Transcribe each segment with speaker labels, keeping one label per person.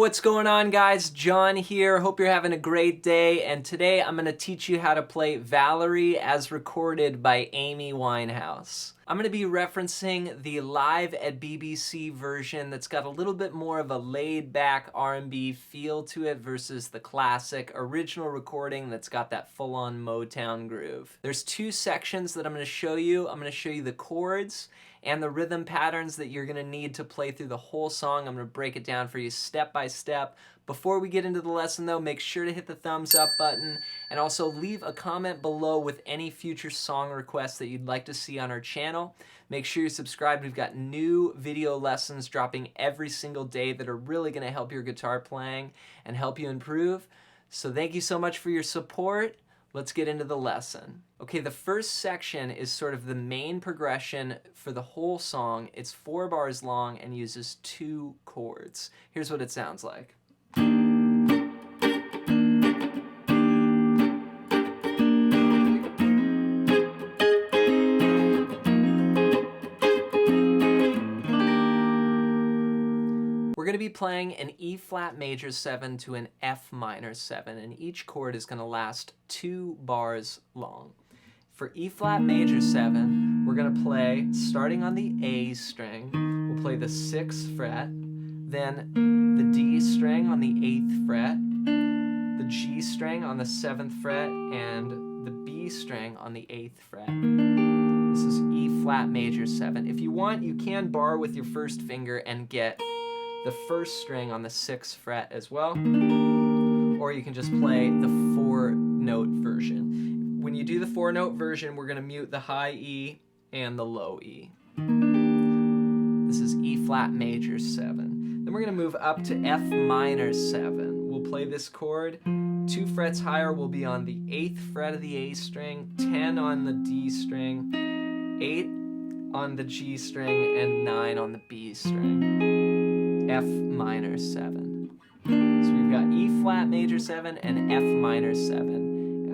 Speaker 1: what's going on, guys? John here. Hope you're having a great day. And today I'm going to teach you how to play Valerie as recorded by Amy Winehouse. I'm going to be referencing the live at BBC version that's got a little bit more of a laid-back R&B feel to it versus the classic original recording that's got that full-on Motown groove. There's two sections that I'm going to show you. I'm going to show you the chords and the rhythm patterns that you're going to need to play through the whole song. I'm going to break it down for you step by step. Before we get into the lesson though, make sure to hit the thumbs up button and also leave a comment below with any future song requests that you'd like to see on our channel. Make sure you're subscribed. We've got new video lessons dropping every single day that are really going to help your guitar playing and help you improve. So thank you so much for your support. Let's get into the lesson. Okay, the first section is sort of the main progression for the whole song. It's 4 bars long and uses 2 chords. Here's what it sounds like. We're going to be playing an E flat major 7 to an F minor 7, and each chord is going to last 2 bars long. For E flat major 7, we're going to play, starting on the A string, we'll play the 6th fret, then the D string on the 8th fret, the G string on the 7th fret, and the B string on the 8th fret. This is E flat major 7. If you want, you can bar with your first finger and get the first string on the 6th fret as well, or you can just play the 4-note version. When you do the 4-note version, we're going to mute the high E and the low E. This is E flat major 7. Then we're going to move up to F minor 7. We'll play this chord. 2 frets higher will be on the 8th fret of the A string, 10 on the D string, 8 on the G string, and 9 on the B string. F minor 7. So we've got E flat major 7 and F minor 7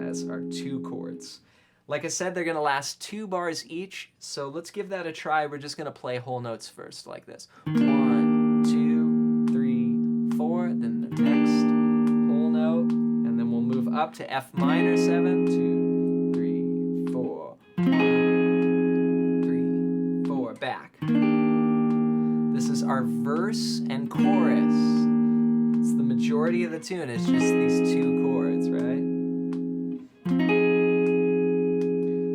Speaker 1: as our 2 chords. Like I said, they're going to last 2 bars each, so let's give that a try. We're just going to play whole notes first, like this. 1, 2, 3, 4, then the next whole note, and then we'll move up to F minor 7, 2, 3, 4, 1, 3, 4, back. This is our verse and chorus. It's the majority of the tune. It's just these 2 chords, right?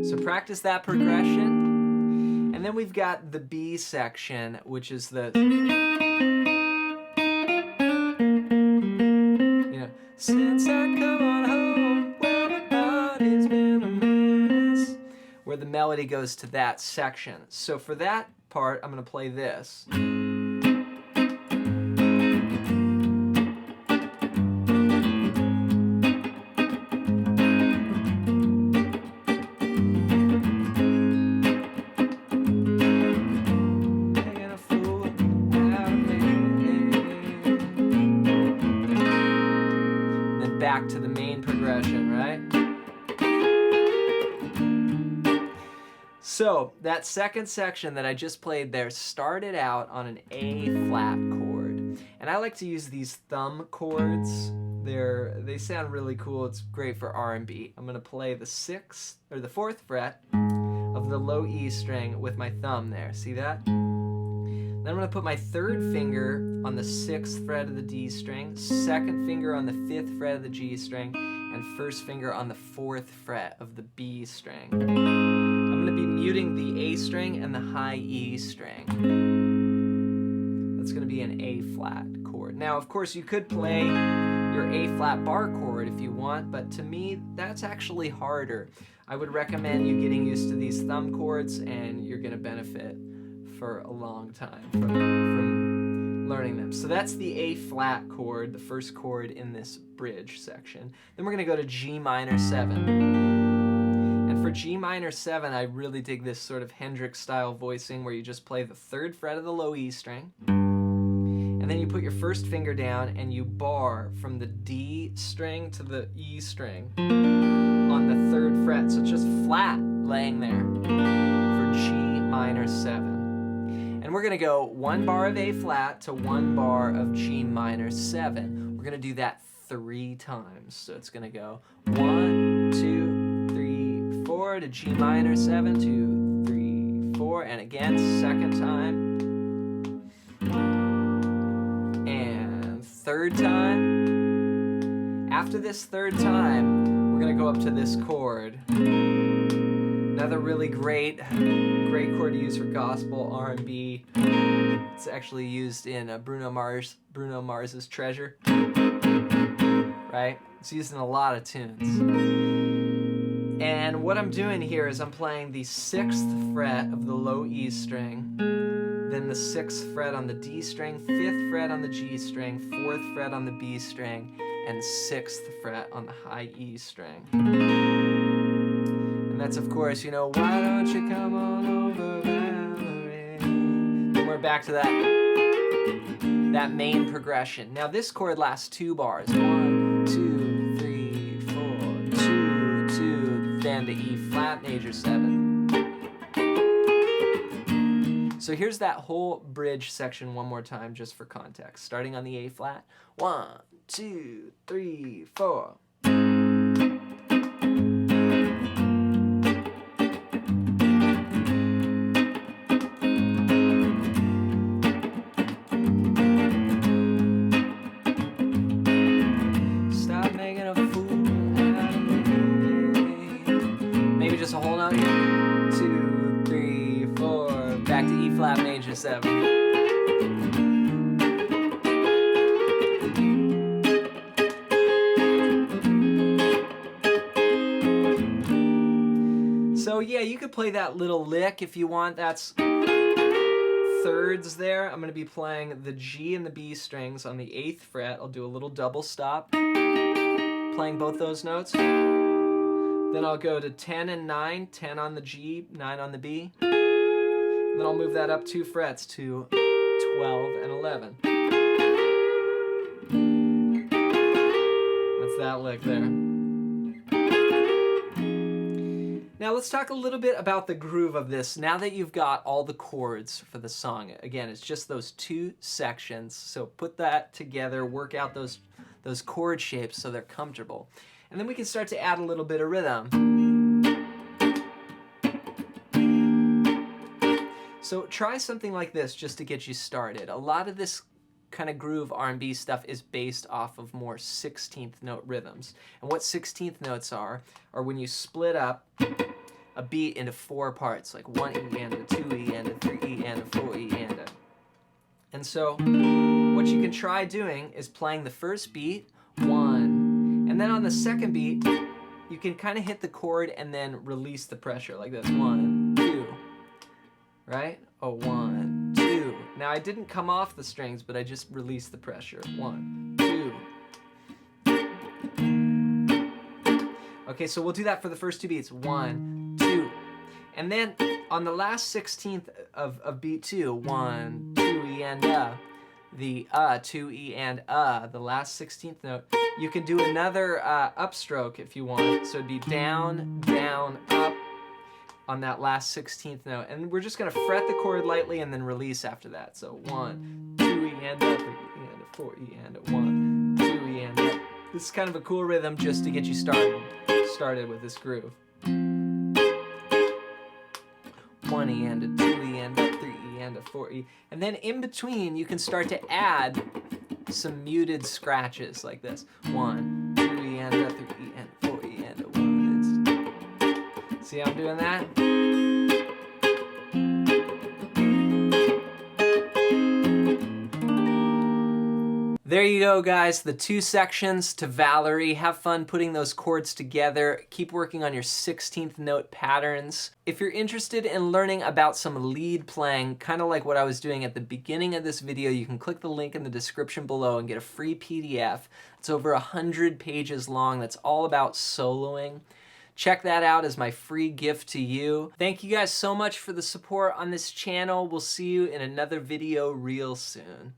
Speaker 1: So practice that progression. And then we've got the B section, which is the, since I come on home, well, my body's been a mess, where the melody goes to that section. So for that part, I'm going to play this. Then back to the main progression, right? So that second section that I just played there started out on an A flat chord. And I like to use these thumb chords. They sound really cool. It's great for R&B. I'm going to play the 6th or the 4th fret of the low E string with my thumb there. See that? Then I'm going to put my 3rd finger on the 6th fret of the D string, 2nd finger on the 5th fret of the G string, and 1st finger on the 4th fret of the B string. I'm going to be muting the A string and the high E string. That's going to be an A flat chord. Now, of course, you could play your A flat bar chord if you want, but to me, that's actually harder. I would recommend you getting used to these thumb chords, and you're going to benefit for a long time from learning them. So that's the A flat chord, the first chord in this bridge section. Then we're going to go to G minor 7. And for G minor 7, I really dig this sort of Hendrix style voicing where you just play the 3rd fret of the low E string, and then you put your 1st finger down and you bar from the D string to the E string on the 3rd fret. So it's just flat laying there for G minor 7. And we're gonna go 1 bar of A flat to 1 bar of G minor 7. We're gonna do that 3 times. So it's gonna go 1, 2, 3, 4 to G minor 7, 2, 3, 4, and again, second time. And third time. After this third time, we're gonna go up to this chord. Another really great chord to use for gospel, R&B. It's actually used in Bruno Mars's Treasure. Right? It's used in a lot of tunes. And what I'm doing here is I'm playing the 6th fret of the low E string, then the 6th fret on the D string, 5th fret on the G string, 4th fret on the B string, and 6th fret on the high E string. And that's, of course, you know, why don't you come on over, Valerie? And we're back to that main progression. Now this chord lasts 2 bars. 1, 2, 3, 4, 2, 2, then to E flat major 7. So here's that whole bridge section one more time just for context. Starting on the A flat. 1, 2, 3, 4. Just a whole note here. 2, 3, 4. Back to E flat major 7. So yeah, you could play that little lick if you want. That's thirds there. I'm going to be playing the G and the B strings on the 8th fret. I'll do a little double stop, playing both those notes. Then I'll go to 10 and 9, 10 on the G, 9 on the B. Then I'll move that up 2 frets to 12 and 11. That's that lick there. Now let's talk a little bit about the groove of this. Now that you've got all the chords for the song, again, it's just those 2 sections. So put that together, work out those chord shapes so they're comfortable. And then we can start to add a little bit of rhythm. So try something like this just to get you started. A lot of this kind of groove R&B stuff is based off of more 16th note rhythms. And what 16th notes are when you split up a beat into 4 parts, like 1 E and a 2 E and a 3 E and a 4 E and a. And so what you can try doing is playing the first beat, 1, and then on the second beat, you can kind of hit the chord and then release the pressure like this. 1, 2, right? Oh, 1, 2. Now I didn't come off the strings, but I just released the pressure. 1, 2. Okay, so we'll do that for the first 2 beats. 1, 2. And then on the last 16th of beat 2, 1, 2, E and the 2 E and the last 16th note, you can do another upstroke if you want. So it'd be down, down, up on that last 16th note. And we're just gonna fret the chord lightly and then release after that. So 1, 2 E and a, 3 E and a, 4 E and a, 1, 2 E and a. This is kind of a cool rhythm just to get you started with this groove. 1 E and a, 2 E and a, 3 E and a, 4 E. And then in between, you can start to add some muted scratches like this. 1, 2 E and a, 3 E and a, 4 E and a, 1. See how I'm doing that? There you go, guys, the 2 sections to Valerie. Have fun putting those chords together. Keep working on your 16th note patterns. If you're interested in learning about some lead playing, kind of like what I was doing at the beginning of this video, you can click the link in the description below and get a free PDF. It's over 100 pages long. That's all about soloing. Check that out as my free gift to you. Thank you guys so much for the support on this channel. We'll see you in another video real soon.